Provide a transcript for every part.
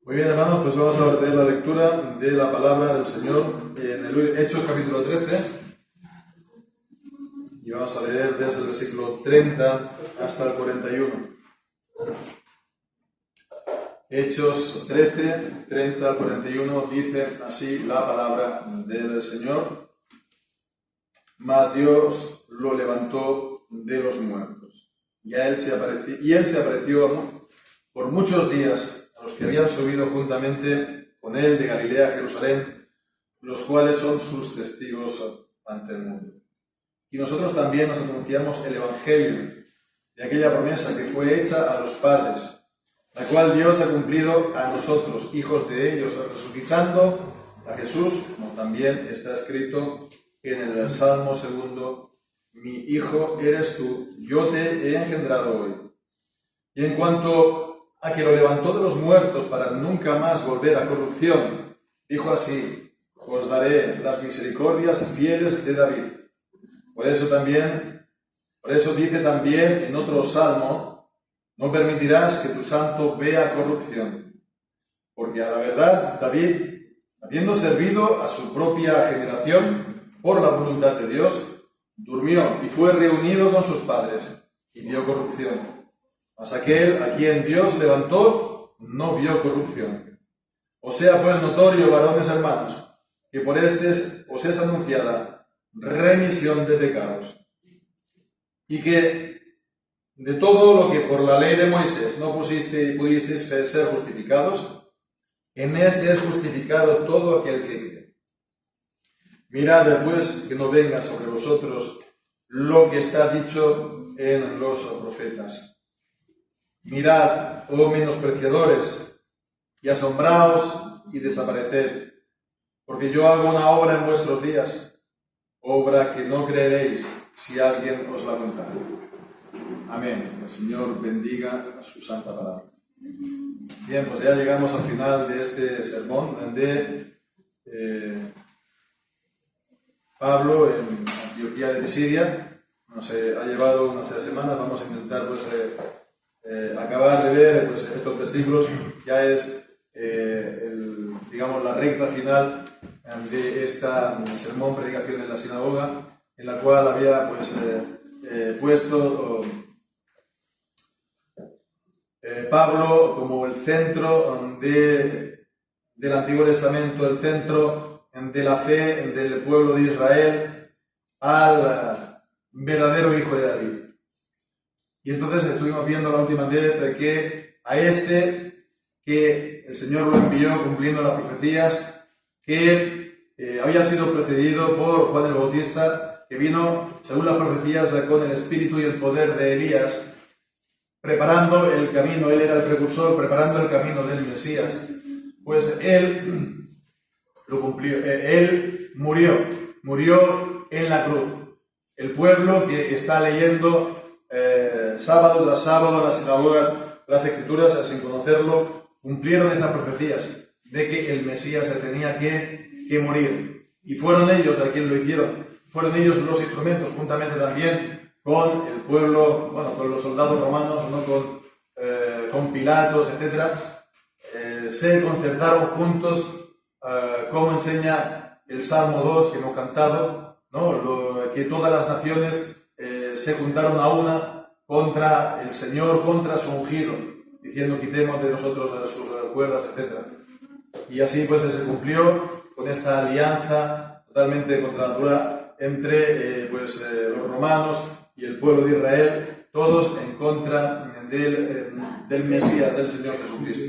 Muy bien, hermanos, pues vamos a leer la lectura de la palabra del Señor en el Hechos capítulo 13 y vamos a leer desde el versículo 30 hasta el 41. Hechos 13, 30 al 41 dice así la palabra del Señor: Mas Dios lo levantó de los muertos, y él se apareció por muchos días a los que habían subido juntamente con él de Galilea a Jerusalén, los cuales son sus testigos ante el mundo. Y nosotros también nos anunciamos el Evangelio de aquella promesa que fue hecha a los padres, la cual Dios ha cumplido a nosotros, hijos de ellos, resucitando a Jesús, como también está escrito en el Salmo 2: Mi hijo eres tú, yo te he engendrado hoy. Y en cuanto a que lo levantó de los muertos para nunca más volver a corrupción, dijo así: Os daré las misericordias fieles de David. Por eso dice también en otro salmo: No permitirás que tu santo vea corrupción. Porque a la verdad David, habiendo servido a su propia generación por la voluntad de Dios, durmió y fue reunido con sus padres y vio corrupción. Mas aquel a quien Dios levantó no vio corrupción. Os sea pues notorio, varones hermanos, que por estos os es anunciada remisión de pecados, y que de todo lo que por la ley de Moisés no pudisteis ser justificados, en este es justificado todo aquel que cree. Mirad pues que no venga sobre vosotros lo que está dicho en los profetas. Mirad, oh menospreciadores, y asombraos y desapareced, porque yo hago una obra en vuestros días, obra que no creeréis si alguien os la contara. Amén. El Señor bendiga su santa palabra. Bien, pues ya llegamos al final de este sermón, donde Pablo, en Antioquía de Pisidia, nos ha llevado unas semanas. Vamos a intentar acabar de ver estos versículos. Ya es la recta final de esta sermón, predicación en la sinagoga, en la cual había puesto Pablo como el centro del Antiguo Testamento, el centro de la fe del pueblo de Israel, al verdadero hijo de David. Y entonces estuvimos viendo la última vez que a que el Señor lo envió cumpliendo las profecías, que había sido precedido por Juan el Bautista, que vino, según las profecías, con el espíritu y el poder de Elías, preparando el camino. Él era el precursor, preparando el camino del Mesías. Pues él lo cumplió. Él murió en la cruz. El pueblo que está leyendo sábado tras sábado las sinagogas, las escrituras, sin conocerlo, cumplieron estas profecías de que el Mesías se tenía que morir. Y fueron ellos a quien lo hicieron. Fueron ellos los instrumentos, juntamente también con el pueblo, con los soldados romanos, con Pilatos, etc. Se concertaron juntos, como enseña el Salmo 2 que hemos cantado, ¿no? Que todas las naciones se juntaron a una contra el Señor, contra su ungido, diciendo: quitemos de nosotros sus cuerdas, etc. Y así se cumplió con esta alianza totalmente contra natura entre los romanos y el pueblo de Israel, todos en contra del Mesías, del Señor Jesucristo.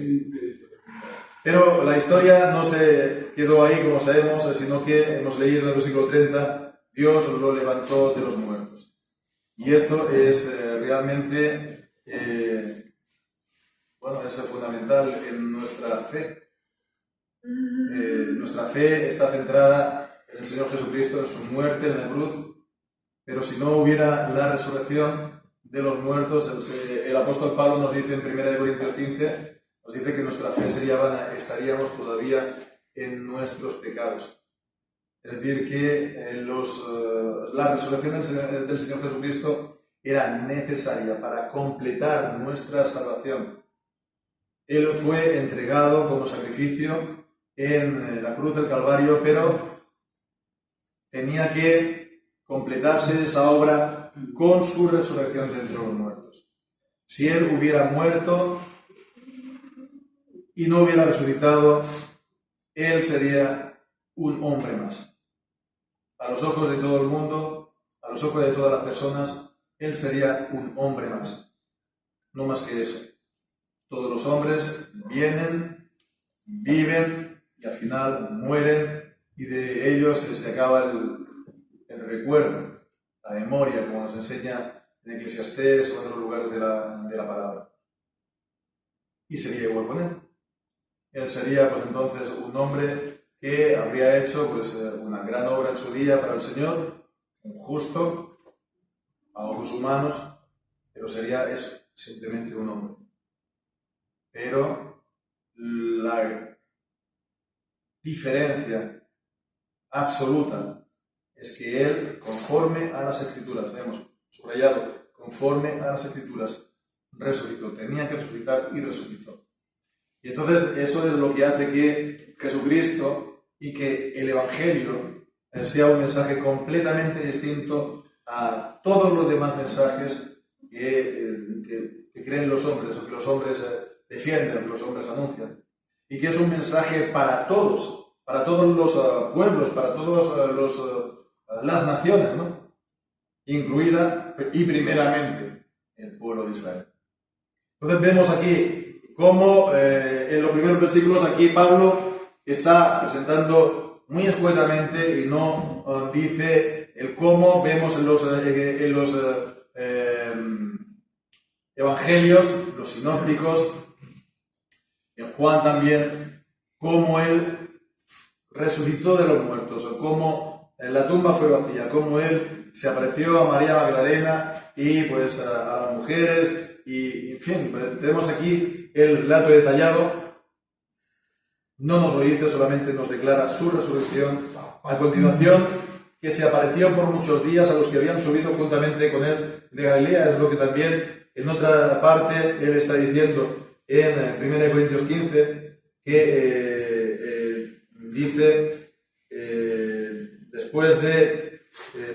Pero la historia no se quedó ahí, como sabemos, sino que hemos leído en el versículo 30: Dios lo levantó de los muertos. Y esto es realmente es fundamental en nuestra fe. Nuestra fe está centrada en el Señor Jesucristo, en su muerte en la cruz. Pero si no hubiera la resurrección de los muertos, el apóstol Pablo nos dice en 1 Corintios 15, nos dice que nuestra fe sería vana, estaríamos todavía en nuestros pecados. Es decir, que la resurrección del Señor Jesucristo era necesaria para completar nuestra salvación. Él fue entregado como sacrificio en la cruz del Calvario, pero tenía que completarse esa obra con su resurrección de entre los muertos. Si Él hubiera muerto y no hubiera resucitado, Él sería un hombre más. A los ojos de todo el mundo, a los ojos de todas las personas, Él sería un hombre más. No más que eso. Todos los hombres vienen, viven y al final mueren, y de ellos se acaba el recuerdo, la memoria, como nos enseña en Eclesiastés o en otros lugares de la palabra. Y sería igual con Él. Él sería pues entonces un hombre que habría hecho pues una gran obra en su día para el Señor, un justo, a ojos humanos, pero sería eso, simplemente un hombre. Pero la diferencia absoluta es que Él, conforme a las Escrituras, vemos subrayado, conforme a las Escrituras, resucitó, tenía que resucitar y resucitó. Y entonces eso es lo que hace que Jesucristo y que el Evangelio sea un mensaje completamente distinto a todos los demás mensajes que creen los hombres, o que los hombres defienden, que los hombres anuncian. Y que es un mensaje para todos los pueblos, para todas las naciones, ¿no? Incluida y primeramente el pueblo de Israel. Entonces vemos aquí cómo en los primeros versículos aquí Pablo está presentando muy escuetamente y no dice el cómo. Vemos en los evangelios, los sinópticos, en Juan también, cómo Él resucitó de los muertos, o cómo la tumba fue vacía, cómo Él se apareció a María Magdalena y pues a las mujeres, y en fin, tenemos aquí el relato detallado. No nos lo dice, solamente nos declara su resurrección. A continuación, que se apareció por muchos días a los que habían subido juntamente con Él de Galilea, es lo que también en otra parte Él está diciendo en 1 Corintios 15, que dice, después de,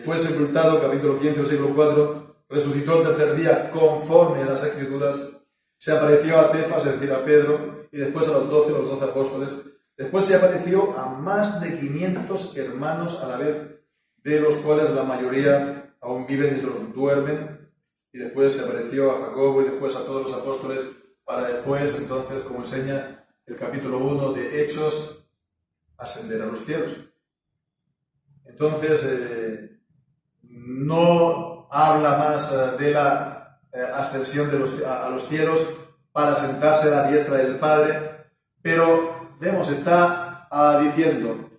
fue sepultado, capítulo 15, versículo 4, resucitó el tercer día conforme a las Escrituras, se apareció a Cefas, es decir, a Pedro, y después a los 12 apóstoles. Después se apareció a más de 500 hermanos a la vez, de los cuales la mayoría aún viven y otros duermen. Y después se apareció a Jacobo y después a todos los apóstoles, para después, entonces, como enseña el capítulo 1 de Hechos, ascender a los cielos. Entonces, no habla más de la ascensión a los cielos para sentarse a la diestra del Padre, pero vemos, está diciendo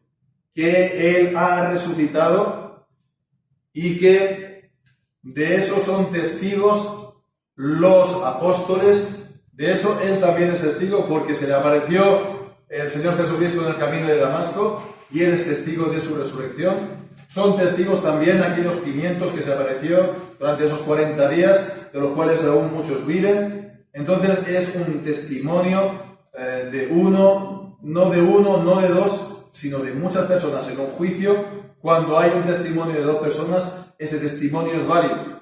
que Él ha resucitado y que de eso son testigos los apóstoles. De eso Él también es testigo, porque se le apareció el Señor Jesucristo en el camino de Damasco y Él es testigo de su resurrección. Son testigos también aquellos 500 que se apareció durante esos 40 días, de los cuales aún muchos viven. Entonces es un testimonio de uno, no de dos, sino de muchas personas. En un juicio, cuando hay un testimonio de dos personas, ese testimonio es válido.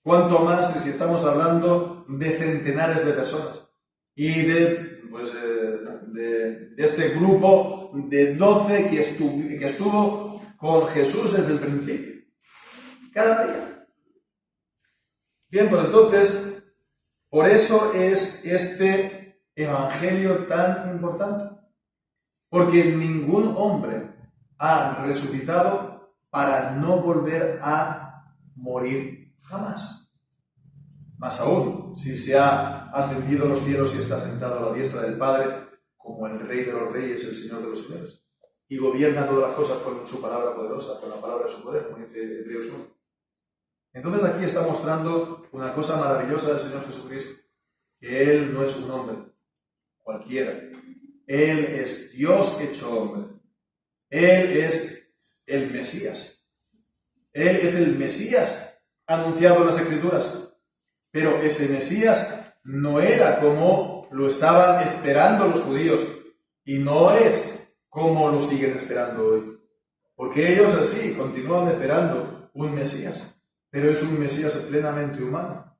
Cuanto más si estamos hablando de centenares de personas. Y de este grupo de 12 que estuvo con Jesús desde el principio. Cada día. Bien, pues entonces, por eso es este evangelio tan importante. Porque ningún hombre ha resucitado para no volver a morir jamás. Más aún, si se ha ascendido a los cielos y está sentado a la diestra del Padre, como el Rey de los Reyes, el Señor de los Señores, y gobierna todas las cosas con su palabra poderosa, con la palabra de su poder, como dice Hebreos 1. Entonces aquí está mostrando una cosa maravillosa del Señor Jesucristo, que Él no es un hombre cualquiera. Él es Dios hecho hombre. Él es el Mesías. Él es el Mesías anunciado en las Escrituras. Pero ese Mesías no era como lo estaban esperando los judíos, y no es como lo siguen esperando hoy. Porque ellos así continúan esperando un Mesías, pero es un Mesías plenamente humano.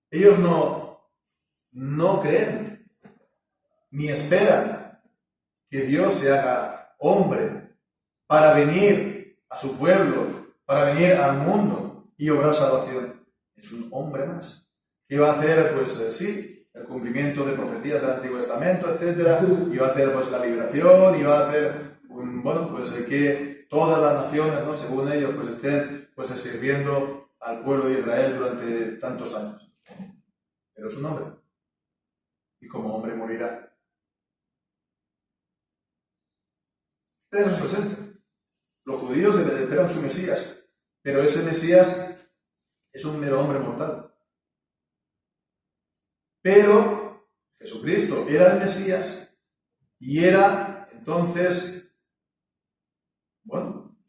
Ellos no creen, ni esperan que Dios se haga hombre para venir a su pueblo, para venir al mundo y obrar salvación. Es un hombre más, que va a hacer, pues sí, el cumplimiento de profecías del Antiguo Testamento, etc. Y va a hacer, pues, la liberación, y va a hacer, que todas las naciones, ¿no?, según ellos, pues estén, pues, sirviendo al pueblo de Israel durante tantos años. Pero es un hombre, y como hombre morirá. Eso es presente. Los judíos esperan su Mesías, pero ese Mesías es un mero hombre mortal. Pero Jesucristo era el Mesías y era entonces,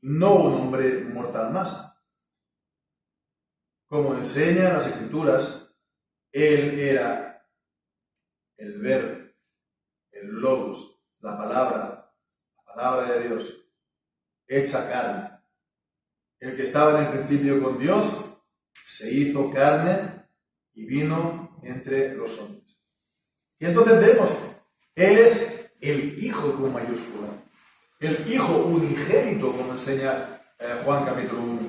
no un hombre mortal más. Como enseñan las Escrituras, Él era el Verbo, el Logos, la palabra de Dios, hecha carne. El que estaba en el principio con Dios se hizo carne y vino entre los hombres. Y entonces vemos, Él es el Hijo con mayúscula, el Hijo unigénito, como enseña Juan capítulo 1.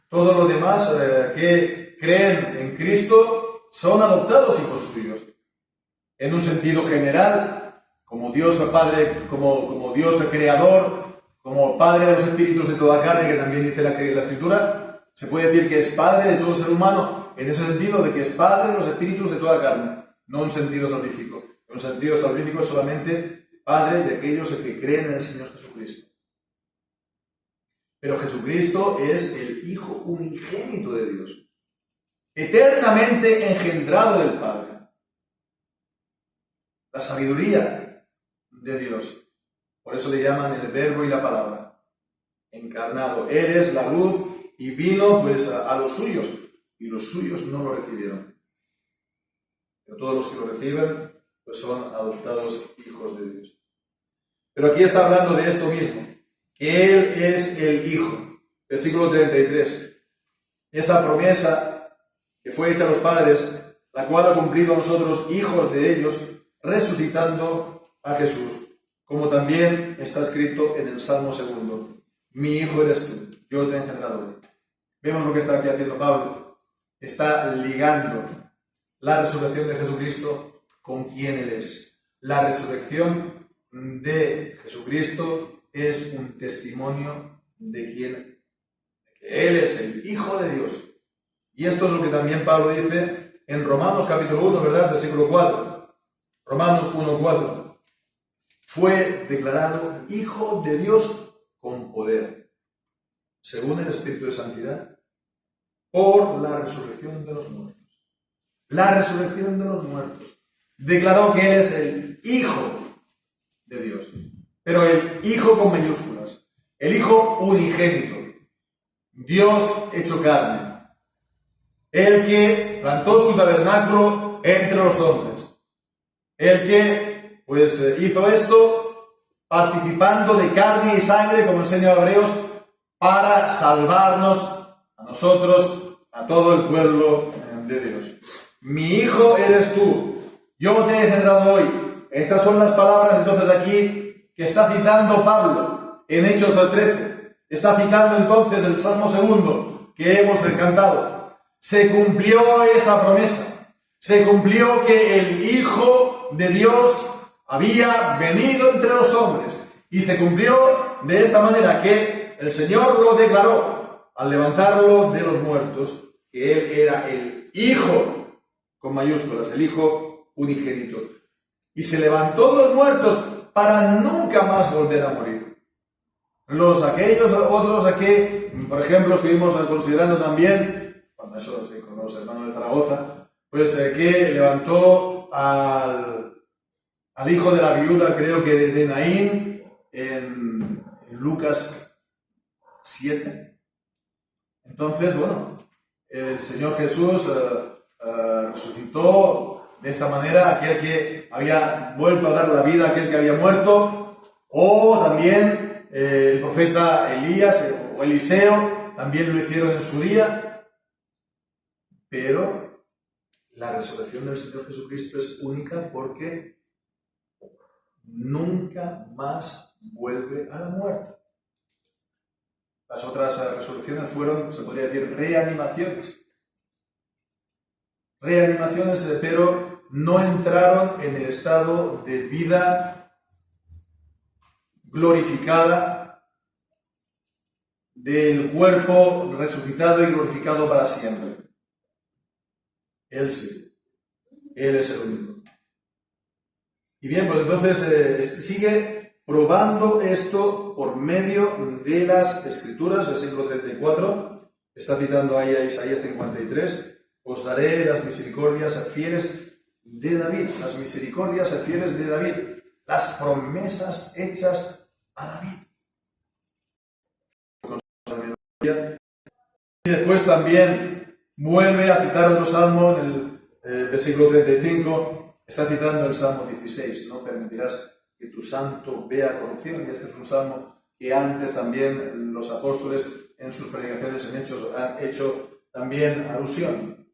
Todos los demás que creen en Cristo son adoptados hijos suyos. En un sentido general, como Dios Padre, como Dios Creador, como Padre de los espíritus de toda carne, que también dice la Escritura, se puede decir que es Padre de todo ser humano, en ese sentido de que es Padre de los espíritus de toda carne, no en sentido salvífico. En un sentido salvífico es solamente Padre de aquellos que creen en el Señor Jesucristo. Pero Jesucristo es el Hijo unigénito de Dios, eternamente engendrado del Padre. La sabiduría de Dios. Por eso le llaman el Verbo y la palabra. Encarnado. Él es la luz y vino, pues, a los suyos, y los suyos no lo recibieron. Pero todos los que lo reciben, pues, son adoptados hijos de Dios. Pero aquí está hablando de esto mismo, que Él es el Hijo. Versículo 33. Esa promesa que fue hecha a los padres, la cual ha cumplido a nosotros, hijos de ellos, resucitando a Jesús, como también está escrito en el Salmo 2. Mi hijo eres tú, yo te he engendrado hoy. Vemos lo que está aquí haciendo Pablo. Está ligando la resurrección de Jesucristo con quién Él es. La resurrección de Jesucristo es un testimonio de quién, de que Él es el Hijo de Dios. Y esto es lo que también Pablo dice en Romanos capítulo 1, ¿verdad? Versículo 4. Romanos 1:4. Fue declarado Hijo de Dios con poder, según el Espíritu de Santidad, por la resurrección de los muertos. La resurrección de los muertos. Declaró que Él es el Hijo de Dios, pero el Hijo con mayúsculas, el Hijo unigénito, Dios hecho carne, el que plantó su tabernáculo entre los hombres, el que, pues, hizo esto participando de carne y sangre, como enseña Hebreos, para salvarnos a nosotros, a todo el pueblo de Dios. Mi hijo eres tú, yo te he engendrado hoy. Estas son las palabras entonces aquí que está citando Pablo en Hechos 13. Está citando entonces el Salmo 2 que hemos cantado. Se cumplió esa promesa. Se cumplió que el Hijo de Dios había venido entre los hombres. Y se cumplió de esta manera que el Señor lo declaró al levantarlo de los muertos, que Él era el Hijo, con mayúsculas, el Hijo unigénito. Y se levantó de los muertos para nunca más volver a morir. Aquellos otros que, por ejemplo, estuvimos considerando también, bueno, eso sí, con los hermanos de Zaragoza, pues que levantó al hijo de la viuda, creo que de Naín, en Lucas 7. Entonces, bueno, el Señor Jesús resucitó De esta manera, aquel que había vuelto a dar la vida a aquel que había muerto, o también el profeta Elías o Eliseo, también lo hicieron en su día, pero la resurrección del Señor Jesucristo es única porque nunca más vuelve a la muerte. Las otras resurrecciones fueron, se podría decir, reanimaciones. Reanimaciones, pero no entraron en el estado de vida glorificada del cuerpo resucitado y glorificado para siempre. Él sí. Él es el único. Y bien, pues entonces sigue probando esto por medio de las Escrituras, versículo 34, está citando ahí a Isaías 53, os daré las misericordias fieles de David, las misericordias fieles de David, las promesas hechas a David. Y después también vuelve a citar otro salmo en el versículo 35, está citando el Salmo 16, no permitirás que tu santo vea corrupción, y este es un salmo que antes también los apóstoles en sus predicaciones en Hechos han hecho también alusión.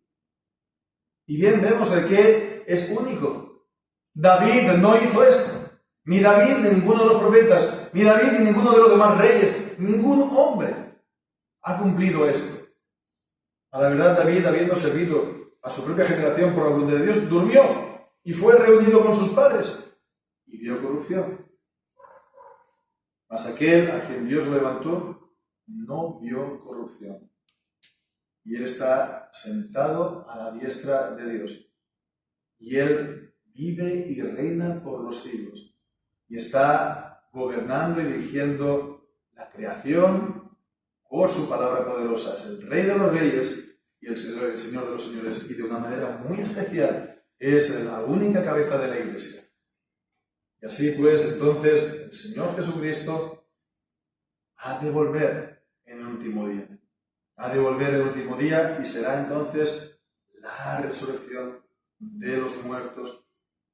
Y bien, vemos que es único. David no hizo esto. Ni David, ni ninguno de los profetas, ni David, ni ninguno de los demás reyes, ningún hombre ha cumplido esto. A la verdad, David, habiendo servido a su propia generación por la voluntad de Dios, durmió y fue reunido con sus padres y vio corrupción. Mas aquel a quien Dios levantó no vio corrupción. Y él está sentado a la diestra de Dios. Y él vive y reina por los siglos. Y está gobernando y dirigiendo la creación por su palabra poderosa. Es el Rey de los Reyes y el Señor de los Señores. Y de una manera muy especial es la única cabeza de la Iglesia. Y así pues, entonces, el Señor Jesucristo ha de volver en el último día. Ha de volver el último día y será entonces la resurrección de los muertos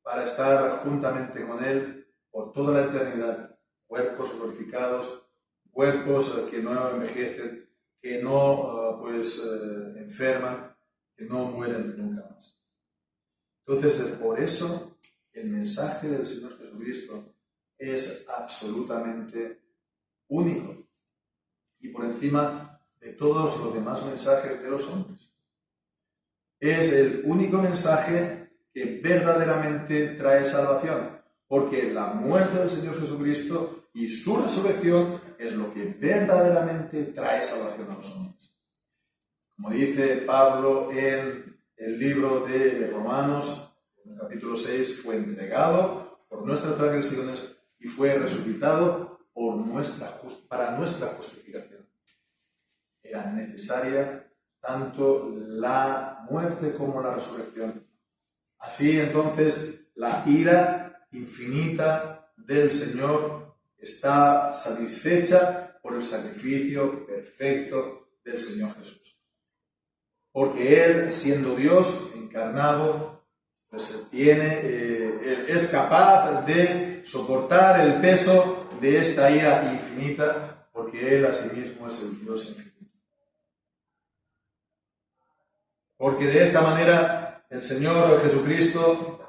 para estar juntamente con Él por toda la eternidad. Cuerpos glorificados, cuerpos que no envejecen, que no enferman, que no mueren nunca más. Entonces, por eso el mensaje del Señor Jesucristo es absolutamente único y por encima de todos los demás mensajes de los hombres. Es el único mensaje que verdaderamente trae salvación, porque la muerte del Señor Jesucristo y su resurrección es lo que verdaderamente trae salvación a los hombres. Como dice Pablo en el libro de Romanos, en el capítulo 6, fue entregado por nuestras transgresiones y fue resucitado para nuestra justificación. Era necesaria tanto la muerte como la resurrección. Así entonces la ira infinita del Señor está satisfecha por el sacrificio perfecto del Señor Jesús. Porque Él, siendo Dios encarnado, pues es capaz de soportar el peso de esta ira infinita, porque Él a sí mismo es el Dios infinito. Porque de esta manera el Señor Jesucristo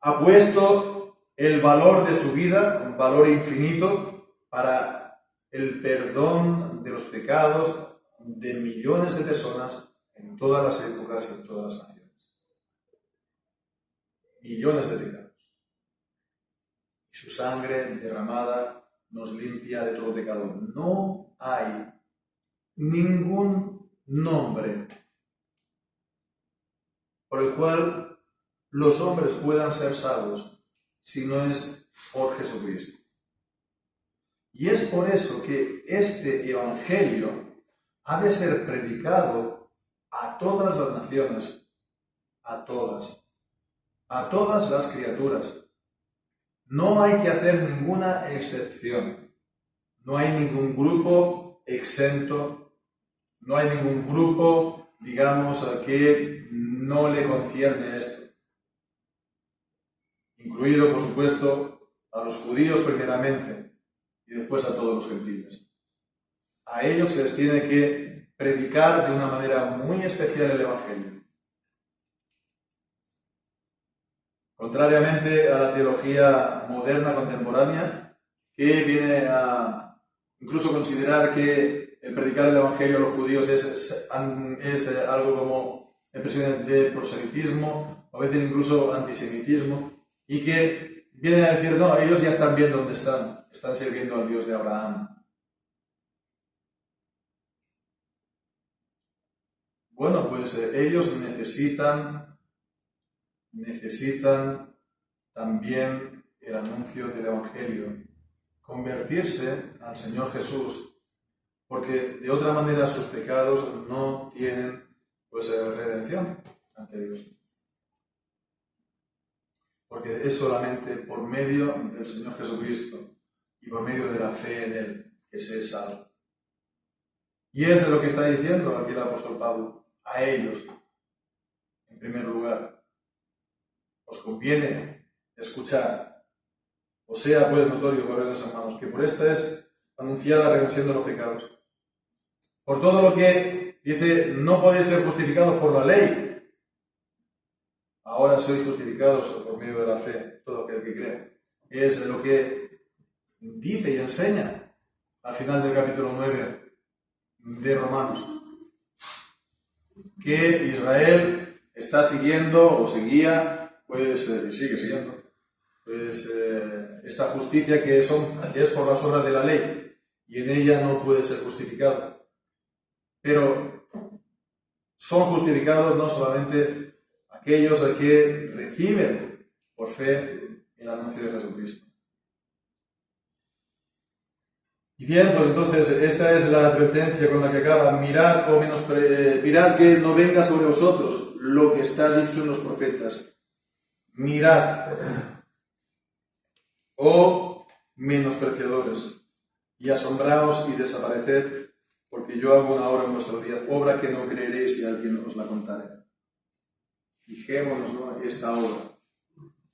ha puesto el valor de su vida, un valor infinito, para el perdón de los pecados de millones de personas en todas las épocas y en todas las naciones. Millones de pecados. Y su sangre derramada nos limpia de todo pecado. No hay ningún nombre por el cual los hombres puedan ser salvos si no es por Jesucristo. Y es por eso que este evangelio ha de ser predicado a todas las naciones, a todas las criaturas. No hay que hacer ninguna excepción. No hay ningún grupo exento. No hay ningún grupo digamos, que no le concierne esto. Incluido, por supuesto, a los judíos primeramente y después a todos los gentiles. A ellos se les tiene que predicar de una manera muy especial el Evangelio. Contrariamente a la teología moderna contemporánea, que viene a incluso considerar que el predicar el Evangelio a los judíos es algo como expresiones de proselitismo, a veces incluso antisemitismo, y que viene a decir, no, ellos ya están bien donde están sirviendo al Dios de Abraham. Bueno, pues ellos necesitan también el anuncio del Evangelio, convertirse al Señor Jesús, porque de otra manera sus pecados no tienen redención ante Dios. Porque es solamente por medio del Señor Jesucristo y por medio de la fe en Él que se es salvo. Y es lo que está diciendo aquí el apóstol Pablo, a ellos, en primer lugar. Os conviene escuchar, o sea pues notorio, correos hermanos, que por esta es anunciada la remisión de los pecados. Por todo lo que dice, no podéis ser justificados por la ley. Ahora sois justificados por medio de la fe, todo aquel que cree. Es lo que dice y enseña al final del capítulo 9 de Romanos. Que Israel está siguiendo, o seguía, y sigue siguiendo, esta justicia que es por las obras de la ley, y en ella no puede ser justificado. Pero son justificados no solamente aquellos que reciben por fe el anuncio de Jesucristo. Y bien, pues entonces esta es la advertencia con la que acaba. Mirad que no venga sobre vosotros lo que está dicho en los profetas. Mirad, oh menospreciadores, y asombraos y desapareced, porque yo hago una obra en vuestros días, obra que no creeréis si alguien os la contare. Fijémonos, ¿no?,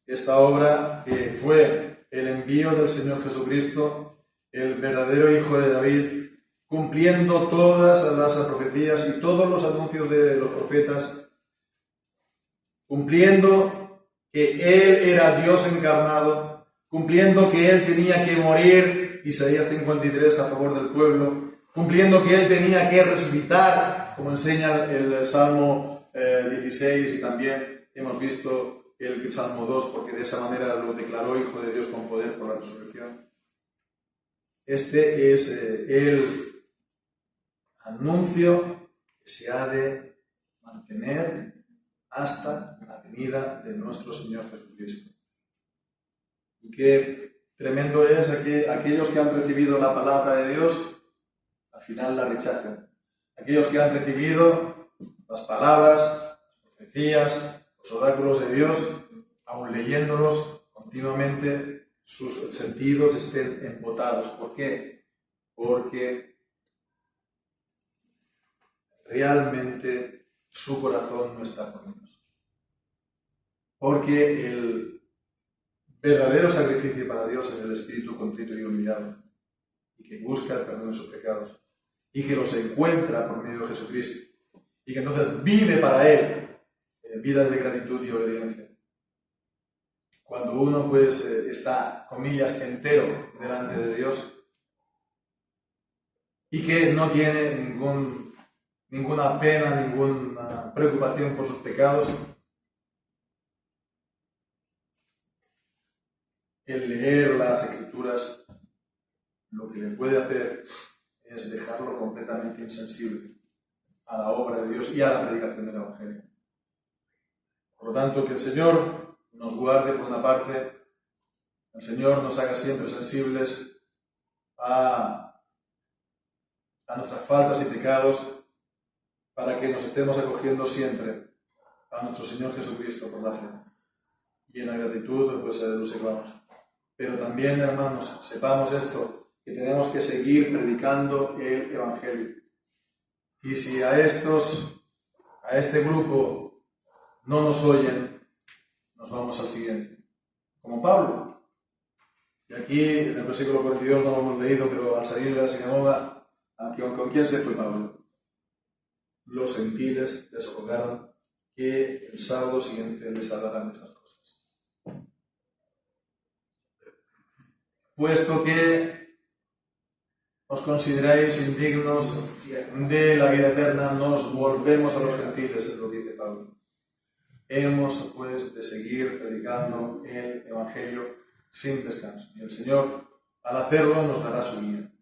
esta obra que fue el envío del Señor Jesucristo, el verdadero Hijo de David, cumpliendo todas las profecías y todos los anuncios de los profetas, cumpliendo que Él era Dios encarnado, cumpliendo que Él tenía que morir, Isaías 53, a favor del pueblo, cumpliendo que Él tenía que resucitar, como enseña el Salmo 16, y también hemos visto el Salmo 2, porque de esa manera lo declaró Hijo de Dios con poder por la resurrección. Este es el anuncio que se ha de mantener hasta la venida de nuestro Señor Jesucristo. Y qué tremendo es que aquellos que han recibido la palabra de Dios, al final la rechazan. Aquellos que han recibido las palabras, las profecías, los oráculos de Dios, aun leyéndolos continuamente, sus sentidos estén embotados. ¿Por qué? Porque realmente su corazón no está con Dios. Porque el verdadero sacrificio para Dios es el espíritu contrito y humillado, y que busca el perdón de sus pecados, y que los encuentra por medio de Jesucristo, y que entonces vive para Él vida de gratitud y obediencia. Cuando uno está, comillas, entero delante de Dios y que no tiene ninguna pena, ninguna preocupación por sus pecados, el leer las Escrituras lo que le puede hacer es dejarlo completamente insensible a la obra de Dios y a la predicación del Evangelio. Por lo tanto, que el Señor nos guarde por una parte, el Señor nos haga siempre sensibles a nuestras faltas y pecados, para que nos estemos acogiendo siempre a nuestro Señor Jesucristo por la fe. Y en la gratitud lo sirvamos. Pero también, hermanos, sepamos esto, que tenemos que seguir predicando el Evangelio. Y si a estos a este grupo no nos oyen, nos vamos al siguiente. Como Pablo. Y aquí, en el versículo 42, no lo hemos leído, pero al salir de la sinagoga, ¿con quién se fue Pablo? Los gentiles les rogaron que el sábado siguiente les hablaran de estas cosas. Puesto que os consideráis indignos de la vida eterna, nos volvemos a los gentiles, es lo que dice Pablo. Hemos, pues, de seguir predicando el Evangelio sin descanso. Y el Señor, al hacerlo, nos dará su guía.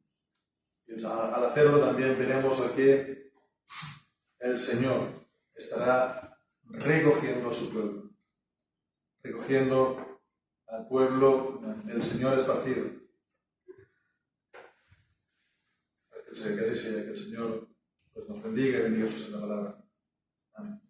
Y al hacerlo también veremos que el Señor estará recogiendo a su pueblo, recogiendo al pueblo del Señor esparcido. Que así sea, que el Señor pues, nos bendiga y bendiga su santa palabra. Amén.